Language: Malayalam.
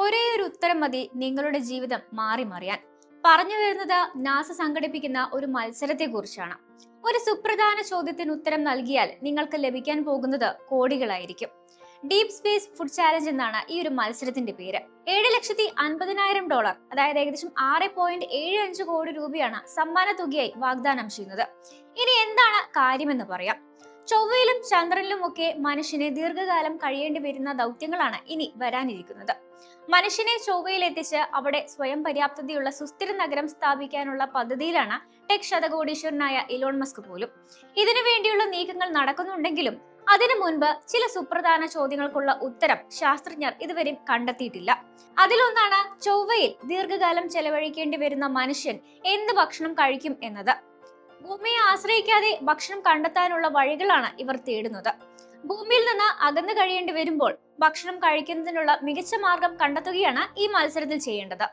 ഒരേ ഒരു ഉത്തരം മതി നിങ്ങളുടെ ജീവിതം മാറി മറിയാൻ. പറഞ്ഞു വരുന്നത് നാസ സംഘടിപ്പിക്കുന്ന ഒരു മത്സരത്തെ കുറിച്ചാണ്. ഒരു സുപ്രധാന ചോദ്യത്തിന് ഉത്തരം നൽകിയാൽ നിങ്ങൾക്ക് ലഭിക്കാൻ പോകുന്നത് കോടികളായിരിക്കും. ഡീപ് സ്പേസ് ഫുഡ് ചാലഞ്ച് എന്നാണ് ഈ ഒരു മത്സരത്തിന്റെ പേര്. $7,50,000, അതായത് ഏകദേശം 6.75 കോടി രൂപയാണ് സമ്മാന തുകയായി വാഗ്ദാനം ചെയ്യുന്നത്. ഇനി എന്താണ് കാര്യമെന്ന് പറയാം. ചൊവ്വയിലും ചന്ദ്രനിലും ഒക്കെ മനുഷ്യനെ ദീർഘകാലം കഴിയേണ്ടി വരുന്ന ദൗത്യങ്ങളാണ് ഇനി വരാനിരിക്കുന്നത്. മനുഷ്യനെ ചൊവ്വയിൽ എത്തിച്ച് അവിടെ സ്വയം പര്യാപ്തതയുള്ള സുസ്ഥിര നഗരം സ്ഥാപിക്കാനുള്ള പദ്ധതിയിലാണ് ടെക് ശതകോടീശ്വരനായ ഇലോൺ മസ്ക് പോലും. ഇതിനു വേണ്ടിയുള്ള നീക്കങ്ങൾ നടക്കുന്നുണ്ടെങ്കിലും അതിനു മുൻപ് ചില സുപ്രധാന ചോദ്യങ്ങൾക്കുള്ള ഉത്തരം ശാസ്ത്രജ്ഞർ ഇതുവരെ കണ്ടെത്തിയിട്ടില്ല. അതിലൊന്നാണ് ചൊവ്വയിൽ ദീർഘകാലം ചെലവഴിക്കേണ്ടി വരുന്ന മനുഷ്യൻ എന്ത് ഭക്ഷണം കഴിക്കും എന്നത്. ഭൂമിയെ ആശ്രയിക്കാതെ ഭക്ഷണം കണ്ടെത്താനുള്ള വഴികളാണ് ഇവർ തേടുന്നത്. ഭൂമിയിൽ നിന്ന് അകന്നു കഴിയേണ്ടി വരുമ്പോൾ ഭക്ഷണം കഴിക്കുന്നതിനുള്ള മികച്ച മാർഗം കണ്ടെത്തുകയാണ് ഈ മത്സരത്തിൽ ചെയ്യേണ്ടത്.